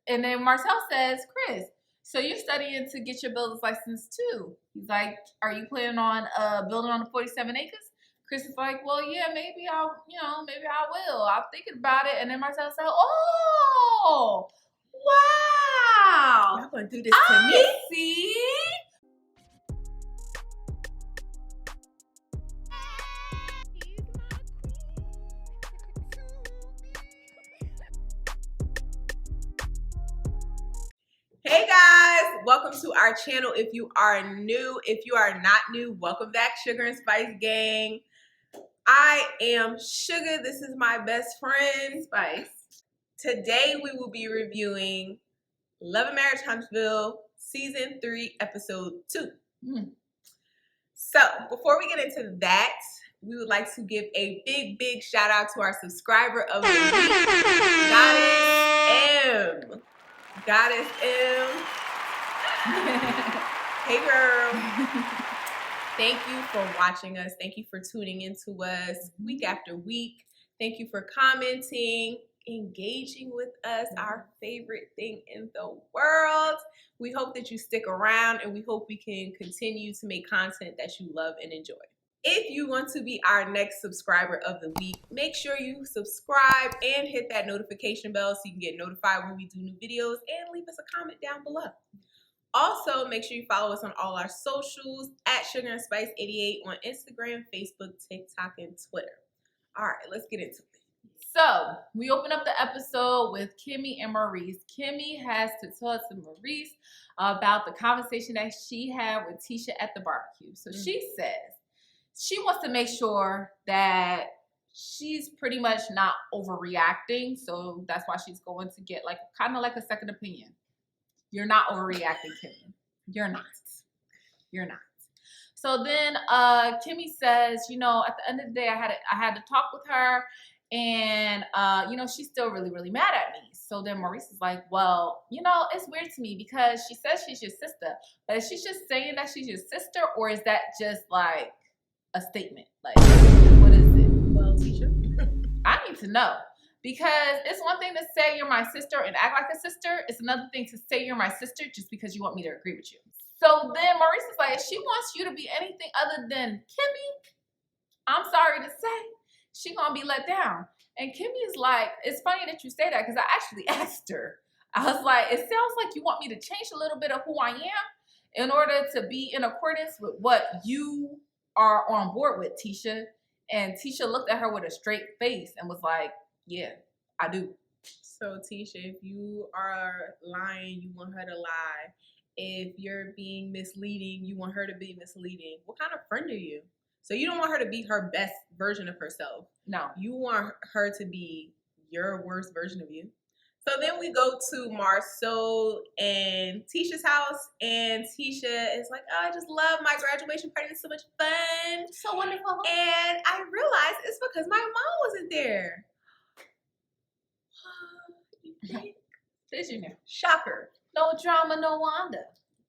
And then Martell says, Chris, so you're studying to get your builder's license too. He's like, are you planning on building on the 47 acres? Chris is like, well, yeah, maybe I will. I'm thinking about it. And then Martell said, oh, wow. Y'all gonna do this to me? See? Hey guys, welcome to our channel. If you are new, if you are not new, welcome back, Sugar and Spice gang. I am Sugar. This is my best friend, Spice. Today we will be reviewing Love and Marriage Huntsville Season 3, Episode 2. So before we get into that, we would like to give a big shout out to our subscriber of the week, Goddess M. Hey girl. Thank you for watching us. Thank you for tuning into us week after week. Thank you for commenting, engaging with us, our favorite thing in the world. We hope that you stick around and we hope we can continue to make content that you love and enjoy. If you want to be our next subscriber of the week, make sure you subscribe and hit that notification bell so you can get notified when we do new videos, and leave us a comment down below. Also, make sure you follow us on all our socials at Sugar and Spice 88 on Instagram, Facebook, TikTok, and Twitter. All right, let's get into it. So, we open up the episode with Kimmi and Maurice. Kimmi has to talk to Maurice about the conversation that she had with Tisha at the barbecue. So she says she wants to make sure that she's pretty much not overreacting. So that's why she's going to get kind of like a second opinion. You're not overreacting, Kimmi. You're not. You're not. So then Kimmi says, you know, at the end of the day, I had to talk with her, and you know, she's still really mad at me. So then Maurice is like, well, you know, it's weird to me because she says she's your sister, but is she just saying that she's your sister, or is that just like a statement? Like, what is it? Well, Tisha, I need to know. Because it's one thing to say you're my sister and act like a sister. It's another thing to say you're my sister just because you want me to agree with you. So then Maurice is like, if she wants you to be anything other than Kimmi, I'm sorry to say, she gonna be let down. And Kimmi is like, it's funny that you say that because I actually asked her. I was like, it sounds like you want me to change a little bit of who I am in order to be in accordance with what you are on board with, Tisha. And Tisha looked at her with a straight face and was like, yeah, I do. So Tisha, if you are lying, you want her to lie. If you're being misleading, you want her to be misleading. What kind of friend are you? So you don't want her to be her best version of herself. No. You want her to be your worst version of you. So then we go to Marsau and Tisha's house, and Tisha is like, oh, I just love my graduation party. It's so much fun. So wonderful. And I realized it's because my mom wasn't there. Did you know? Shocker. No drama, no Wanda.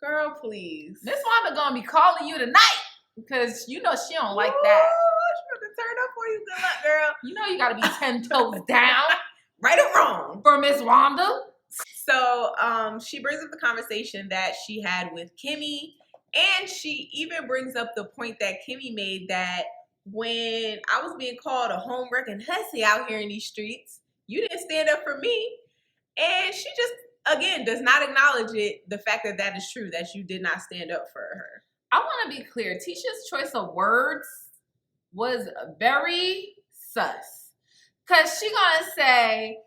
Girl, please. Miss Wanda gonna be calling you tonight because you know she don't like that. She gonna turn up for you. Good luck, girl. You know you gotta be 10 toes down. Right or wrong. For Miss Wanda. So she brings up the conversation that she had with Kimmi, and she even brings up the point that Kimmi made that when I was being called a home wrecking hussy out here in these streets, you didn't stand up for me. And she just, again, does not acknowledge it, the fact that that is true, that you did not stand up for her. I want to be clear. Tisha's choice of words was very sus. Because she going to say,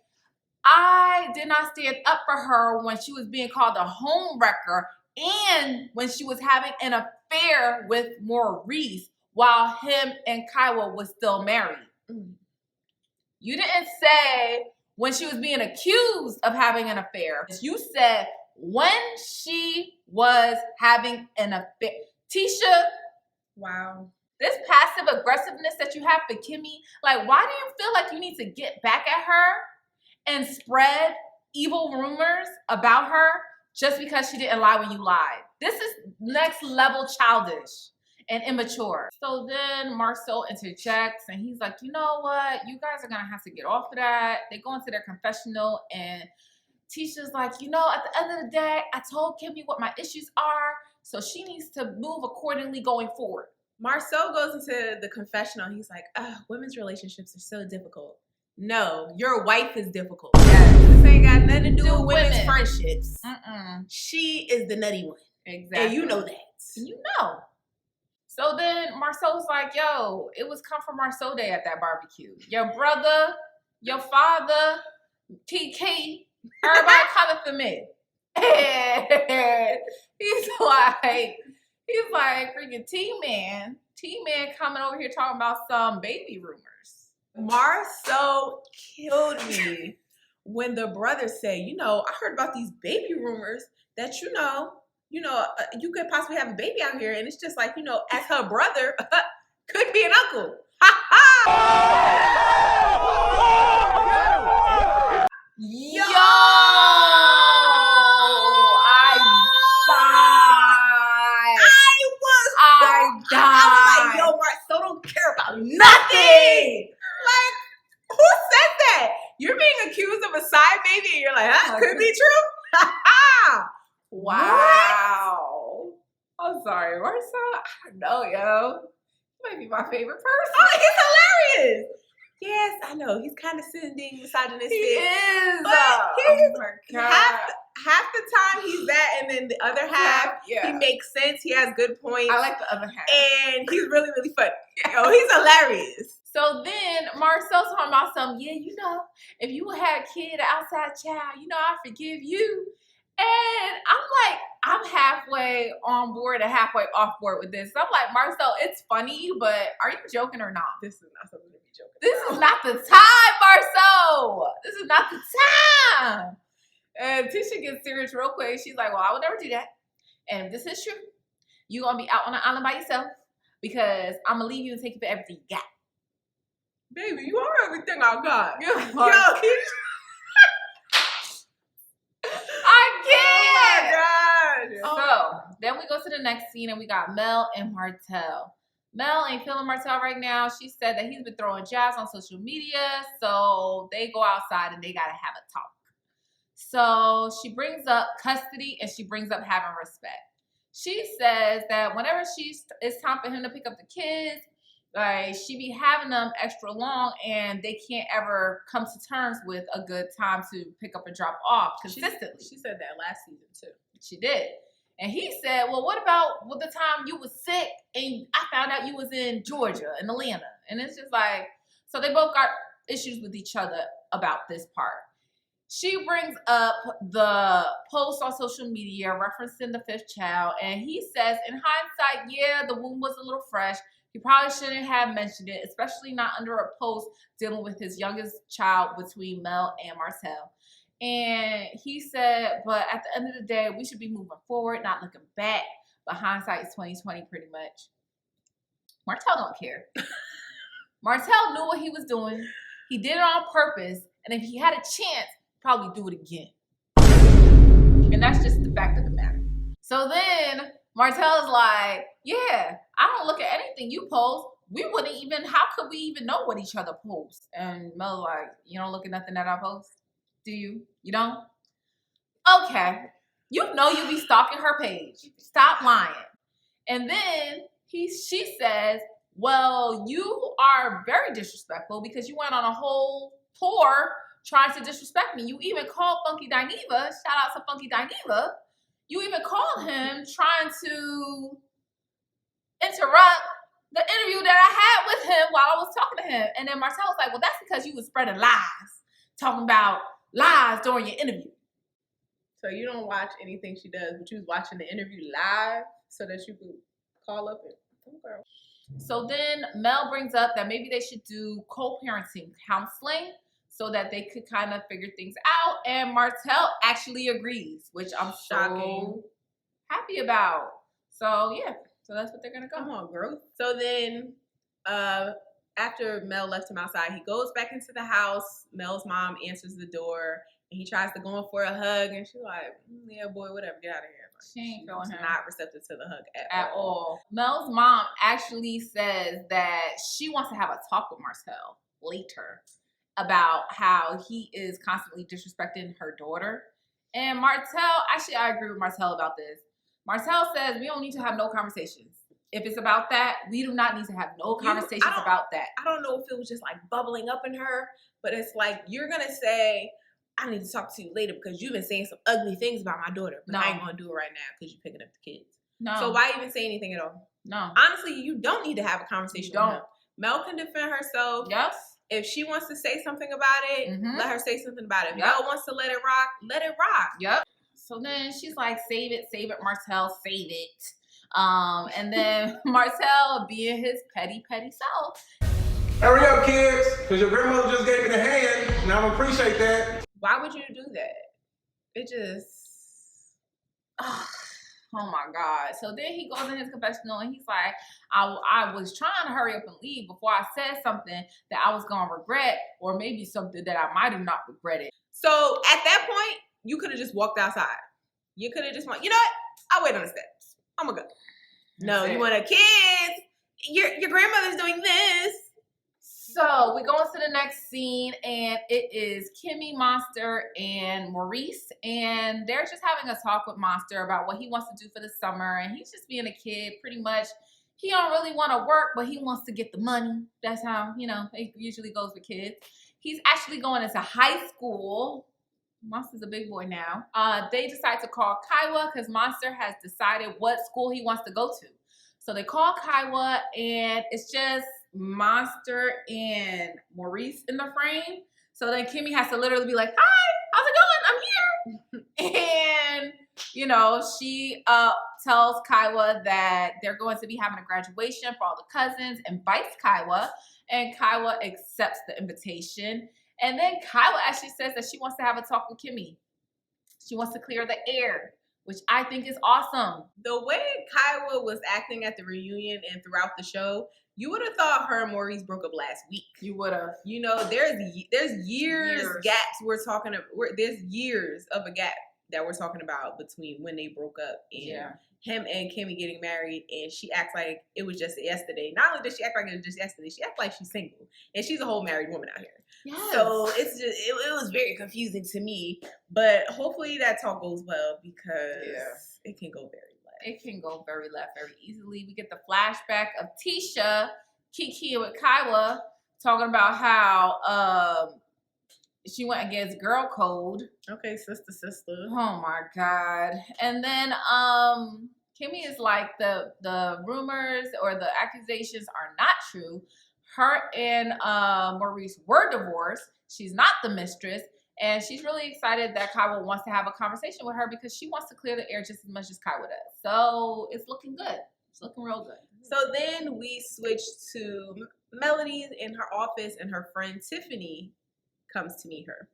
I did not stand up for her when she was being called a home wrecker and when she was having an affair with Maurice while him and Kaiwa was still married. You didn't say when she was being accused of having an affair. You said when she was having an affair. Tisha. Wow. This passive aggressiveness that you have for Kimmi, like, why do you feel like you need to get back at her and spread evil rumors about her just because she didn't lie when you lied? This is next level childish and immature. So then Marsau interjects and he's like, you know what? You guys are gonna have to get off of that. They go into their confessional and Tisha's like, you know, at the end of the day, I told Kimmi what my issues are, so she needs to move accordingly going forward. Marsau goes into the confessional. He's like, women's relationships are so difficult. No, your wife is difficult. Yes. This ain't got nothing to do with women's friendships. She is the nutty one. Exactly. And you know that. You know. So then Marsau's like, yo, it was come from Marsau Day at that barbecue. Your brother, your father, TK, everybody coming for me. He's like, freaking T-Man coming over here talking about some baby rumors. Marsau killed me when the brother said, you know, I heard about these baby rumors that, you could possibly have a baby out here. And it's just like, as her brother, could be an uncle. Yo! I was like, yo, Marsau don't care about nothing. Like, who said that? You're being accused of a side baby and you're like, could be true? Wow. I'm sorry, Marsau. I don't know, yo. He might be my favorite person. Oh, he's hilarious. Yes, I know. He's kind of sending misogynistic. He is. But oh my God. Half the time he's that, and then the other half, he makes sense. He has good points. I like the other half. And he's really, really funny. Oh, he's hilarious. So then Marsau's talking about something, if you had a kid, an outside child, I forgive you. And I'm like, I'm halfway on board and halfway off board with this. So I'm like, Marsau, it's funny, but are you joking or not? This is not something to be joking This is not the time, Marsau. This is not the time. And Tisha gets serious real quick. She's like, well, I would never do that. And if this is true, you're going to be out on an island by yourself because I'm going to leave you and take you for everything you got. Baby, you are everything I got. Yo, I can't. Oh my God. So then we go to the next scene and we got Mel and Martell. Mel ain't feeling Martell right now. She said that he's been throwing jabs on social media. So they go outside and they got to have a talk. So she brings up custody and she brings up having respect. She says that whenever it's time for him to pick up the kids, like she be having them extra long and they can't ever come to terms with a good time to pick up and drop off consistently. She said that last season too. She did. And he said, well, what about the time you was sick and I found out you was in Georgia and Atlanta? And it's just like, so they both got issues with each other about this part. She brings up the post on social media referencing the 5th child. And he says, in hindsight, yeah, the womb was a little fresh. He probably shouldn't have mentioned it, especially not under a post dealing with his youngest child between Mel and Martell. And he said, but at the end of the day, we should be moving forward, not looking back. But hindsight is 2020 pretty much. Martell don't care. Martell knew what he was doing. He did it on purpose. And if he had a chance, probably do it again. And that's just the fact of the matter. So then Martell's like, yeah, I don't look at anything you post. We wouldn't even, how could we even know what each other posts? And Mel's like, you don't look at nothing that I post? Do you? You don't? Okay. You know you be stalking her page. Stop lying. And then she says, well, you are very disrespectful because you went on a whole tour trying to disrespect me. You even called Funky Dineva, shout out to Funky Dineva. You even called him trying to interrupt the interview that I had with him while I was talking to him. And then Martell was like, well, that's because you was spreading lies, talking about lies during your interview. So you don't watch anything she does, but you was watching the interview live so that you could call up and, oh girl. So then Mel brings up that maybe they should do co-parenting counseling so that they could kind of figure things out. And Martell actually agrees, which I'm so happy about. So yeah, so that's what they're gonna go. Come on, girl. So then after Mel left him outside, he goes back into the house. Mel's mom answers the door and he tries to go in for a hug and she's like, yeah, boy, whatever, get out of here. Like, she ain't feeling him. Not receptive to the hug at all. Mel's mom actually says that she wants to have a talk with Martell later about how he is constantly disrespecting her daughter And Martell, actually, I agree with Martell about this. Martell says we don't need to have no conversations. If it's about that, we do not need to have no conversations about that. I don't know if it was just like bubbling up in her, but it's like you're going to say, I need to talk to you later because you've been saying some ugly things about my daughter, but I ain't going to do it right now because you're picking up the kids. No. So why even say anything at all? No. Honestly, you don't need to have a conversation with him. Mel can defend herself. Yes. If she wants to say something about it, let her say something about it. If Mel wants to let it rock. Yep. So then she's like, save it, Martell, save it. And then Martell being his petty self. Hurry up, kids, because your grandmother just gave me the hand, and I don't appreciate that. Why would you do that? It just... Oh my God. So then he goes in his confessional and he's like, I was trying to hurry up and leave before I said something that I was going to regret, or maybe something that I might have not regretted. So at that point, you could have just walked outside. You could have just went, you know what? I'll wait on the steps. I'm going to go. No, you want a kid. Your grandmother's doing this. So we go into the next scene, and it is Kimmi Monster and Maurice, and they're just having a talk with Monster about what he wants to do for the summer, and he's just being a kid, pretty much. He don't really want to work, but he wants to get the money. That's how, it usually goes with kids. He's actually going into high school. Monster's a big boy now. They decide to call Kaiwa because Monster has decided what school he wants to go to. So they call Kaiwa, and it's just Monster and Maurice in the frame. So then Kimmi has to literally be like, hi, how's it going? I'm here. And, she tells Kaiwa that they're going to be having a graduation for all the cousins, invites Kaiwa, and Kaiwa accepts the invitation. And then Kaiwa actually says that she wants to have a talk with Kimmi. She wants to clear the air, which I think is awesome. The way Kaiwa was acting at the reunion and throughout the show, you would have thought her and Maurice broke up last week. You would have. There's years gaps we're talking about. There's years of a gap that we're talking about between when they broke up and him and Kimmi getting married, and she acts like it was just yesterday. Not only did she act like it was just yesterday, she acts like she's single, and she's a whole married woman out here. Yes. So it's just it was very confusing to me, but hopefully that talk goes well because it can go very left. It can go very left very easily. We get the flashback of Tisha Kiki with Kaiwa talking about how she went against girl code. Okay, sister. Oh my God. And then Kimmi is like, the rumors or the accusations are not true. Her and Maurice were divorced. She's not the mistress. And she's really excited that Kaiwa wants to have a conversation with her because she wants to clear the air just as much as Kaiwa does. So it's looking good. It's looking real good. So then we switch to Melody in her office, and her friend Tiffany comes to meet her.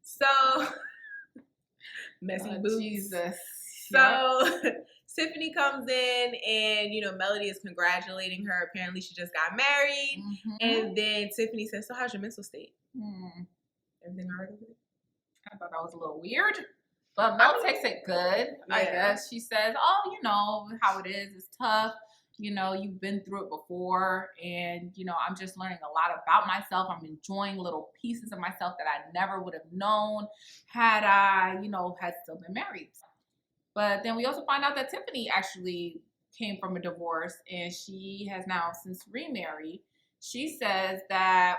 So messy boots. Jesus. So Tiffany comes in, and Melody is congratulating her. Apparently she just got married. Mm-hmm. And then Tiffany says, so how's your mental state? Everything all right over there? I thought that was a little weird. But Mel takes it good, I guess. She says, oh, how it is. It's tough. You've been through it before, and, I'm just learning a lot about myself. I'm enjoying little pieces of myself that I never would have known had I, had still been married. But then we also find out that Tiffany actually came from a divorce, and she has now since remarried. She says that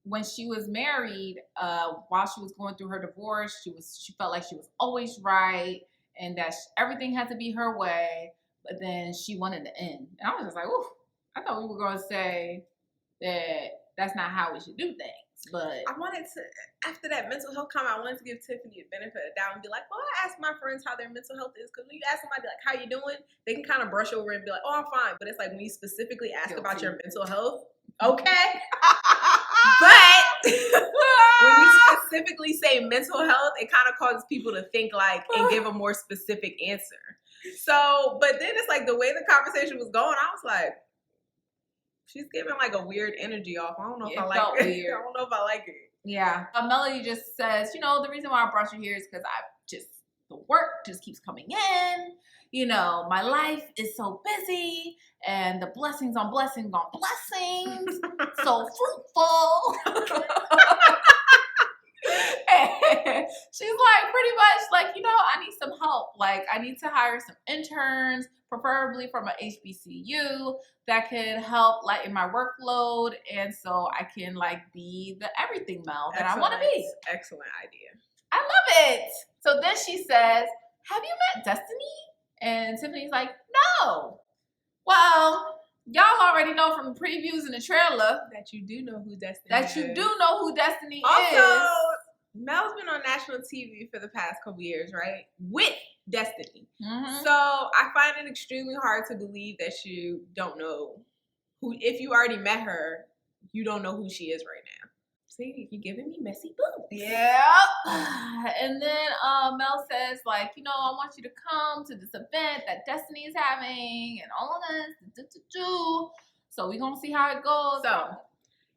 when she was married, while she was going through her divorce, she felt like she was always right, and that everything had to be her way. But then she wanted to end. And I was just like, ooh, I thought we were going to say that that's not how we should do things. But I wanted to, after that mental health comment, I wanted to give Tiffany a benefit of the doubt and be like, well, I ask my friends how their mental health is. Because when you ask somebody, like, how you doing? They can kind of brush over and be like, oh, I'm fine. But it's like when you specifically ask about your mental health, okay. But when you specifically say mental health, it kind of causes people to think like and give a more specific answer. So, but then it's like the way the conversation was going, I was like, she's giving like a weird energy off. I don't know if I like it. I don't know if I like it. Yeah. Melody just says, the reason why I brought you here is because the work just keeps coming in. My life is so busy, and the blessings on blessings on blessings, so fruitful. She's like, pretty much like, I need some help. Like, I need to hire some interns, preferably from an HBCU that can help lighten my workload. And so I can like be the everything Mel that I want to be. Excellent idea. I love it. So then she says, have you met Destiny? And Tiffany's like, no. Well, y'all already know from the previews and the trailer that you do know who Destiny that you is. do know who Destiny Also, is. Mel's been on national TV for the past couple years, right? With Destiny. Mm-hmm. So I find it extremely hard to believe that you don't know who, if you already met her, you don't know who she is right now. See, you're giving me messy boots. Yeah. And then Mel says, like, I want you to come to this event that Destiny is having and all of this. So we're going to see how it goes. So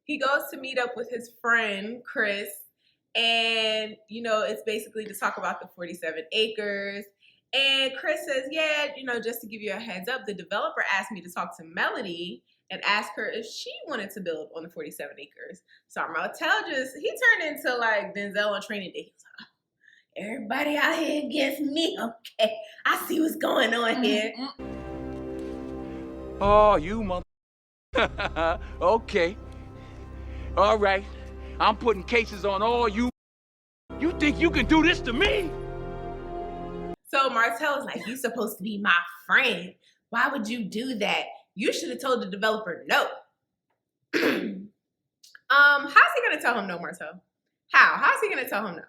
he goes to meet up with his friend, Chris. And, it's basically to talk about the 47 acres. And Chris says, yeah, just to give you a heads up, the developer asked me to talk to Melody and ask her if she wanted to build on the 47 acres. So Martell he turned into like Denzel on Training Day. He was like, oh, everybody out here against me. Okay, I see what's going on here. Oh, you mother. Okay. All right. I'm putting cases on all you. You think you can do this to me? So Martell was like, you're supposed to be my friend. Why would you do that? You should have told the developer no. How's he gonna tell him no, Martell? How's he gonna tell him no?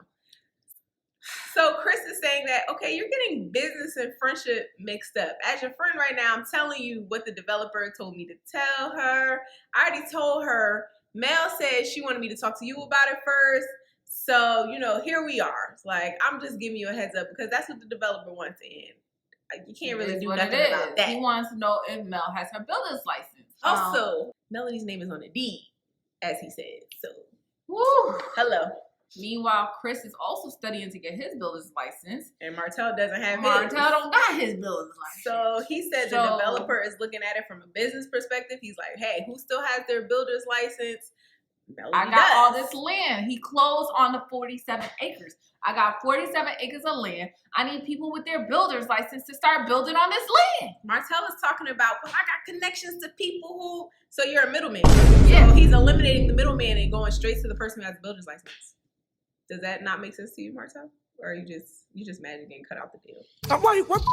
So Chris is saying that, okay, you're getting business and friendship mixed up. As your friend right now, I'm telling you what the developer told me to tell her. I already told her. Mel said she wanted me to talk to you about it first. So, here we are. It's like, I'm just giving you a heads up because that's what the developer wants to end. Like, you can't really do nothing about that. He wants to know if Mel has her builder's license. Also, Melody's name is on the deed, as he said. So, woo. Hello. Meanwhile, Chris is also studying to get his builder's license. And Martell doesn't have his. Martell don't got his builder's license. So he said the developer is looking at it from a business perspective. He's like, hey, who still has their builder's license? Melody I got all this land. He closed on the 47 acres. I got 47 acres of land. I need people with their builder's license to start building on this land. Martell is talking about, well, I got connections to people who... So you're a middleman. Yeah. So he's eliminating the middleman and going straight to the person who has the builder's license. Does that not make sense to you, Martell? Or are you just mad you didn't cut out the deal? I'm like, what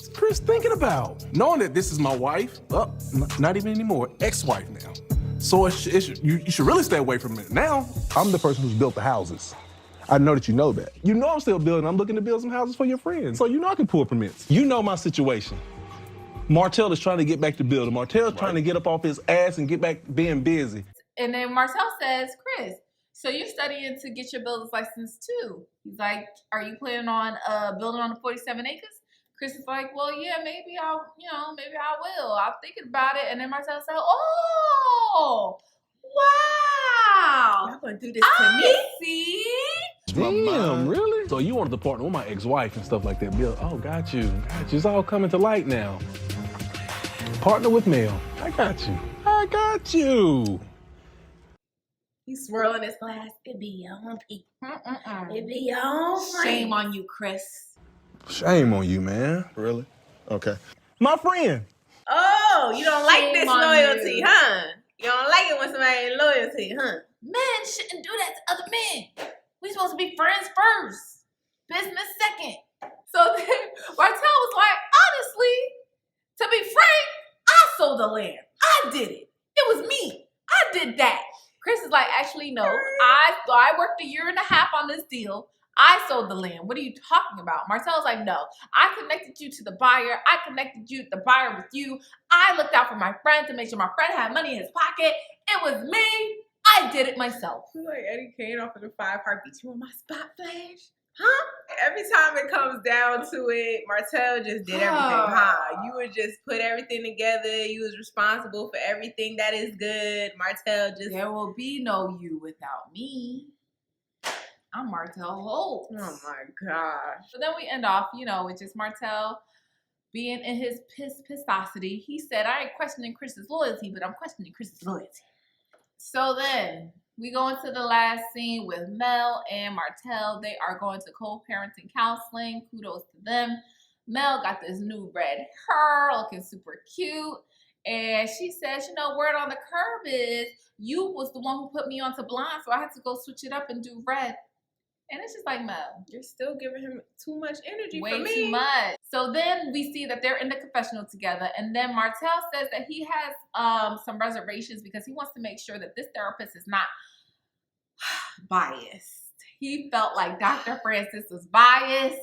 is Chris thinking about? Knowing that this is my wife, not even anymore, ex-wife now. So you should really stay away from it. Now, I'm the person who's built the houses. I know that you know that. You know I'm still building. I'm looking to build some houses for your friends. So you know I can pull permits. You know my situation. Martell is trying to get back to building. Martell's trying to get up off his ass and get back being busy. And then Martell says, Chris, so you're studying to get your builder's license too. He's like, are you planning on building on the 47 acres? Chris is like, well, yeah, maybe I will. I'm thinking about it. And then Martell said, oh, wow. Y'all gonna do this to me? See? Damn, really? So you wanted to partner with my ex-wife and stuff like that, Bill. Oh, got you. It's all coming to light now. Partner with Mel. I got you. He's swirling his glass. It be your own people. It be your own friend. Shame on you, Chris. Shame on you, man. Really? Okay. My friend. Oh, you don't like Shame this on loyalty, you. huh? You don't like it when somebody ain't loyalty, huh? Men shouldn't do that to other men. We supposed to be friends first. Business second. So then Martell was like, honestly, to be frank, I sold the land. I did it. It was me. I did that. Chris is like, actually, no. I worked 1.5 years on this deal. I sold the land. What are you talking about? Martell's like, no. I connected you to the buyer. I connected the buyer with you. I looked out for my friend to make sure my friend had money in his pocket. It was me. I did it myself. You're like Eddie Kane off of the 5 Heartbeats. You want my spot flash? Huh? Every time it comes down to it, Martell just did everything, huh? You would just put everything together. You was responsible for everything that is good. Martell just... There will be no you without me. I'm Martell Holt. Oh my gosh. So then we end off, with just Martell being in his pissosity. He said, I ain't questioning Chris's loyalty, but I'm questioning Chris's loyalty. So then We go into the last scene with Mel and Martell. They are going to co-parenting counseling. Kudos to them. Mel got this new red hair, looking super cute. And she says, you know, word on the curb is you was the one who put me onto blonde, so I had to go switch it up and do red. And it's just like, Mel, you're still giving him too much energy way for me. too much. So then we see that they're in the confessional together, and then Martell says that he has some reservations because he wants to make sure that this therapist is not biased. He felt like Dr. Francis was biased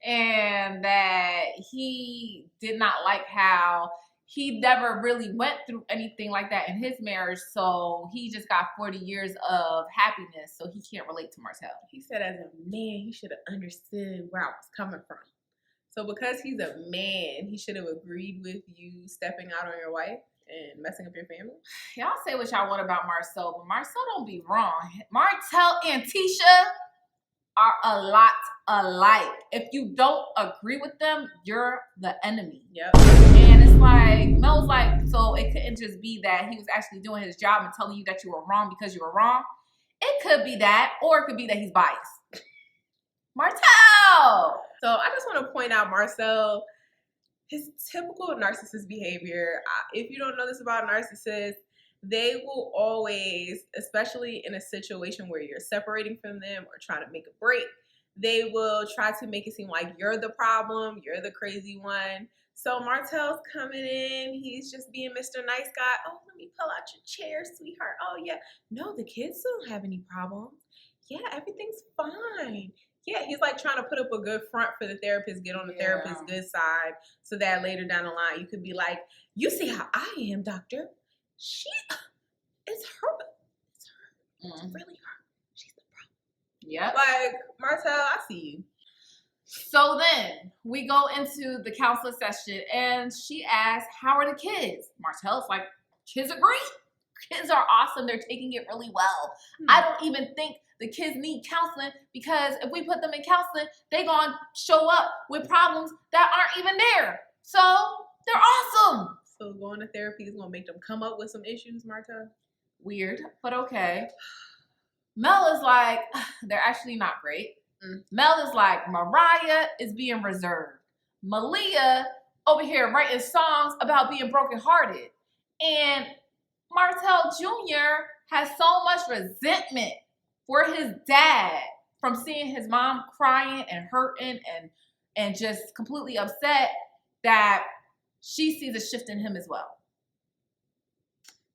and that he did not like how he never really went through anything like that in his marriage, so he just got 40 years of happiness, so he can't relate to Martell. He said as a man, he should have understood where I was coming from. So because he's a man, he should have agreed with you stepping out on your wife and messing up your family? Y'all say what y'all want about Marsau, but Marsau don't be wrong. Martell and Tisha are a lot alike. If you don't agree with them, you're the enemy. Yep. And it's like, Mel's like, so it couldn't just be that he was actually doing his job and telling you that you were wrong because you were wrong. It could be that, or it could be that he's biased. Martell! So I just want to point out Marsau, his typical narcissist behavior. If you don't know this about narcissists, they will always, especially in a situation where you're separating from them or trying to make a break, they will try to make it seem like you're the problem, you're the crazy one. So Martell's coming in, he's just being Mr. Nice Guy. Oh, let me pull out your chair, sweetheart. Oh, yeah. No, the kids don't have any problems. Yeah, everything's fine. Yeah, he's like trying to put up a good front for the therapist, get on the therapist's good side, so that later down the line you could be like, you see how I am, doctor. It's her. It's really her. She's the problem. Yep. Like, Martell, I see you. So then we go into the counselor session and she asks, how are the kids? Martell's like, kids are great. Kids are awesome. They're taking it really well. I don't even think the kids need counseling because if we put them in counseling, they're going to show up with problems that aren't even there. So they're awesome. So going to therapy is going to make them come up with some issues, Martell? Weird, but okay. Mel is like, they're actually not great. Mel is like, Mariah is being reserved. Malia over here writing songs about being brokenhearted. And Martell Jr. has so much resentment for his dad from seeing his mom crying and hurting and just completely upset that she sees a shift in him as well.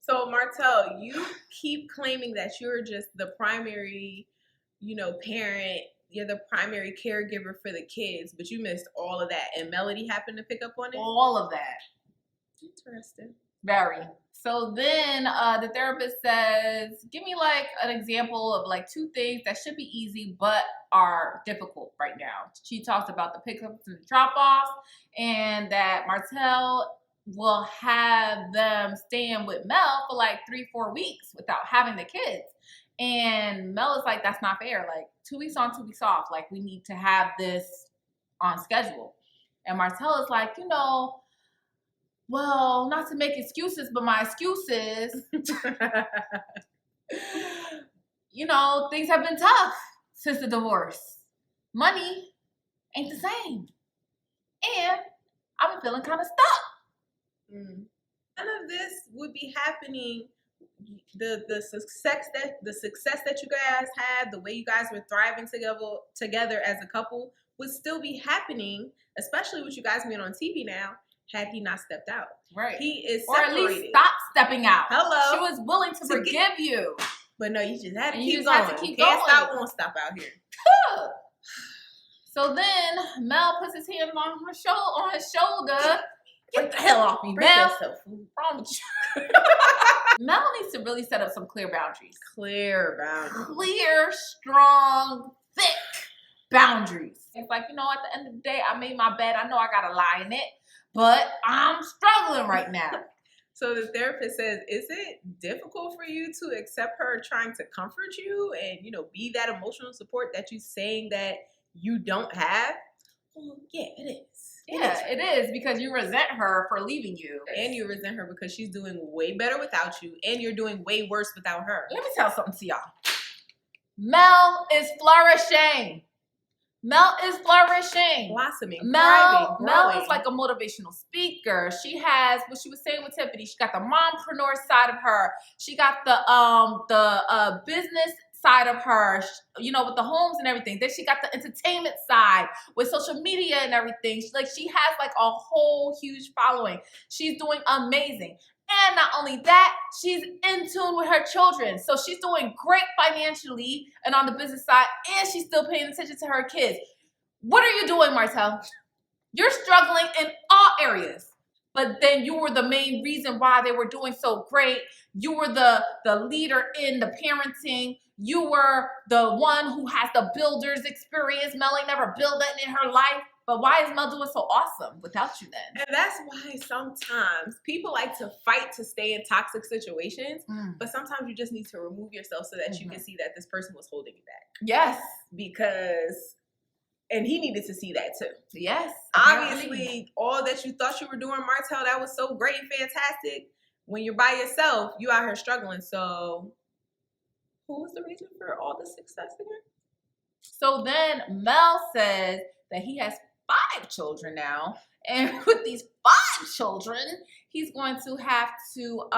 So Martell, you keep claiming that you're just the primary, parent. You're the primary caregiver for the kids, but you missed all of that. And Melody happened to pick up on it? All of that. Interesting. Very. So then the therapist says, give me like an example of like 2 things that should be easy but are difficult right now. She talks about the pickups and the drop-offs and that Martell will have them staying with Mel for like 3-4 weeks without having the kids. And Mel is like, that's not fair. Like 2 weeks on, 2 weeks off. Like we need to have this on schedule. And Martell is like, well, not to make excuses, but my excuse is, things have been tough since the divorce. Money ain't the same. And I've been feeling kind of stuck. None of this would be happening. The success that you guys had, the way you guys were thriving together as a couple would still be happening, especially with you guys being on TV now, had he not stepped out. Right. He is Or separated. at least stop stepping out. Hello. She was willing to forgive you. But no, you just had to And keep you just going. had to keep Can't going. stop, won't stop out here. So then Mel puts his hand on his shoulder. Get the hell off me, Mel. Mel. Mel needs to really set up some clear boundaries. Clear boundaries. Clear, strong, thick boundaries. It's like, at the end of the day, I made my bed. I know I got a lie in it, but I'm struggling right now. So the therapist says, is it difficult for you to accept her trying to comfort you and, be that emotional support that you're saying that you don't have? Well, yeah, it is. Yeah, it is because you resent her for leaving you. And you resent her because she's doing way better without you, and you're doing way worse without her. Let me tell something to y'all. Mel is flourishing. Mel is flourishing. Blossoming, Mel thriving, growing. is like a motivational speaker. She has what she was saying with Tiffany. She got the mompreneur side of her. She got the business side of her, you know, with the homes and everything. Then she got the entertainment side with social media and everything. She has like a whole huge following. She's doing amazing. And not only that, she's in tune with her children. So she's doing great financially and on the business side, and she's still paying attention to her kids. What are you doing, Martell? You're struggling in all areas. But then you were the main reason why they were doing so great. You were the leader in the parenting. You were the one who has the builder's experience. Mel ain't never built that in her life. But why is Mel doing so awesome without you then? And that's why sometimes people like to fight to stay in toxic situations, but sometimes you just need to remove yourself so that you can see that this person was holding you back. Yes. And he needed to see that too. Yes. Obviously, all that you thought you were doing, Martell, that was so great and fantastic. When you're by yourself, you out here struggling. So who was the reason for all the success again? So then Mel says that he has 5 children now. And with these 5 children, he's going to have to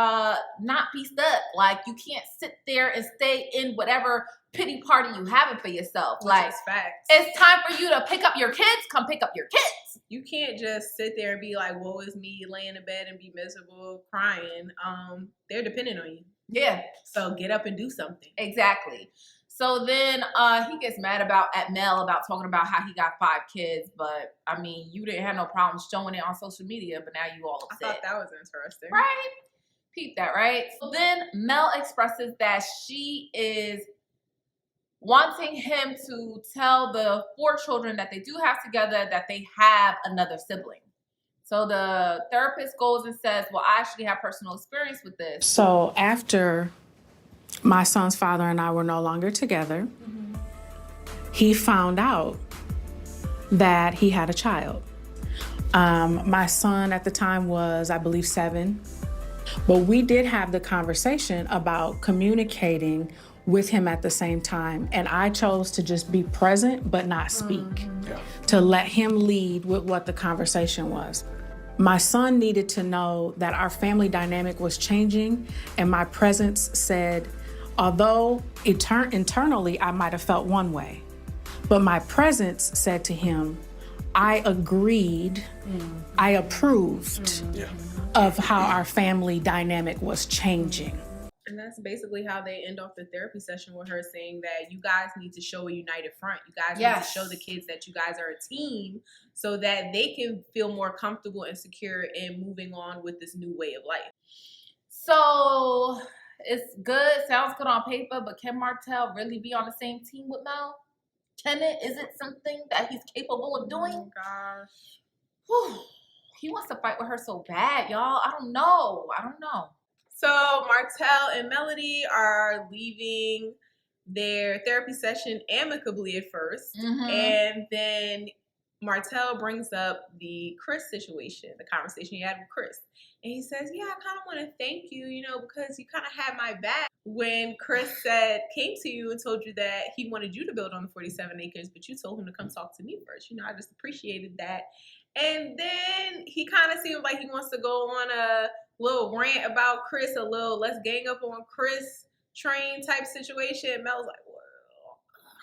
not be stuck. Like, you can't sit there and stay in whatever pity party you having for yourself. Like, facts. It's time for you to pick up your kids. Come pick up your kids. You can't just sit there and be like, woe is me, lay in the bed and be miserable, crying. They're dependent on you. Yeah. So get up and do something. Exactly. So then he gets mad at Mel about talking about how he got 5 kids. But, I mean, you didn't have no problem showing it on social media, but now you all upset. I thought that was interesting. Right? Peep that, right? So then Mel expresses that she is wanting him to tell the 4 children that they do have together that they have another sibling. So the therapist goes and says, well, I actually have personal experience with this. So after my son's father and I were no longer together, he found out that he had a child. My son at the time was, I believe, 7. But we did have the conversation about communicating with him at the same time. And I chose to just be present but not speak, to let him lead with what the conversation was. My son needed to know that our family dynamic was changing, and my presence said, although internally I might have felt one way, but my presence said to him, I agreed, I approved of how our family dynamic was changing. And that's basically how they end off the therapy session with her saying that you guys need to show a united front. You guys need to show the kids that you guys are a team so that they can feel more comfortable and secure in moving on with this new way of life. So it's good, sounds good on paper, but can Martell really be on the same team with Mel? Is it something that he's capable of doing? Oh, gosh. Whew. He wants to fight with her so bad, y'all. I don't know. So Martell and Melody are leaving their therapy session amicably at first. And then Martell brings up the Chris situation, the conversation he had with Chris. And he says, yeah, I kind of want to thank you, because you kind of had my back when Chris came to you and told you that he wanted you to build on the 47 acres, but you told him to come talk to me first. I just appreciated that. And then he kind of seemed like he wants to go on a little rant about Chris, a little let's gang up on Chris train type situation. Mel's like, well,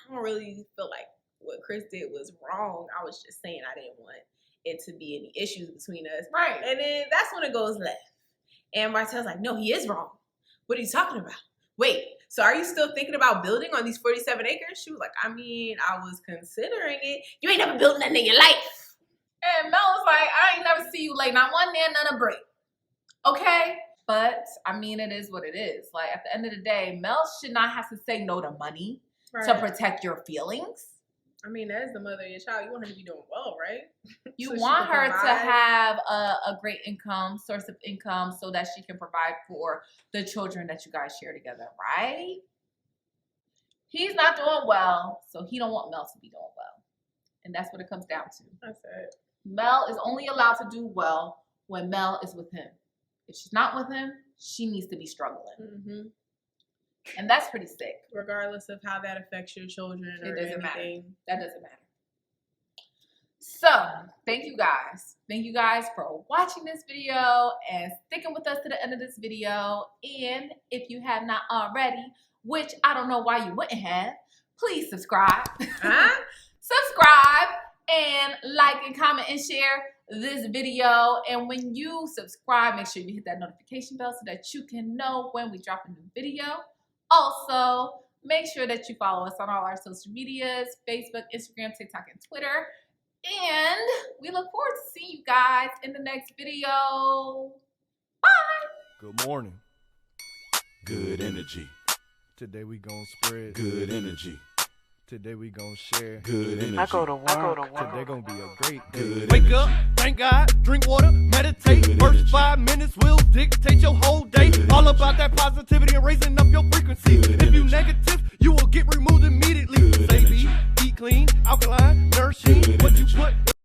I don't really feel like what Chris did was wrong. I was just saying I didn't want it to be any issues between us. Right. And then that's when it goes left. And Martell's like, no, he is wrong. What are you talking about? Wait, so are you still thinking about building on these 47 acres? She was like, I mean, I was considering it. You ain't never built nothing in your life. And Mel was like, I ain't never see you lay not one day, none a break. Okay? But, I mean, it is what it is. Like, at the end of the day, Mel should not have to say no to money to protect your feelings. I mean, as the mother of your child, you want her to be doing well, right? You So want her to have a great source of income so that she can provide for the children that you guys share together, right? He's not doing well, so he don't want Mel to be doing well. And that's what it comes down to. That's it. Mel is only allowed to do well when Mel is with him. If she's not with him, she needs to be struggling. And that's pretty sick. Regardless of how that affects your children or It doesn't matter. anything. That doesn't matter. So, thank you guys. Thank you guys for watching this video and sticking with us to the end of this video. And if you have not already, which I don't know why you wouldn't have, please subscribe. Subscribe and like and comment and share this video. And when you subscribe, make sure you hit that notification bell so that you can know when we drop a new video. Also, make sure that you follow us on all our social medias, Facebook, Instagram, TikTok, and Twitter. And we look forward to seeing you guys in the next video. Bye. Good morning. Good energy. Today we gon' spread Good energy. Today we gon' share Good energy. I go to work. Today gon' be a great day. Good Wake energy. up, thank God, drink water, meditate. Good First energy. 5 minutes will dictate your whole day. Good All energy. about that positivity and raising up your frequency. Good If you energy. negative, you will get removed immediately. Good Say energy. eat clean, alkaline, nourishing. Good What you energy. put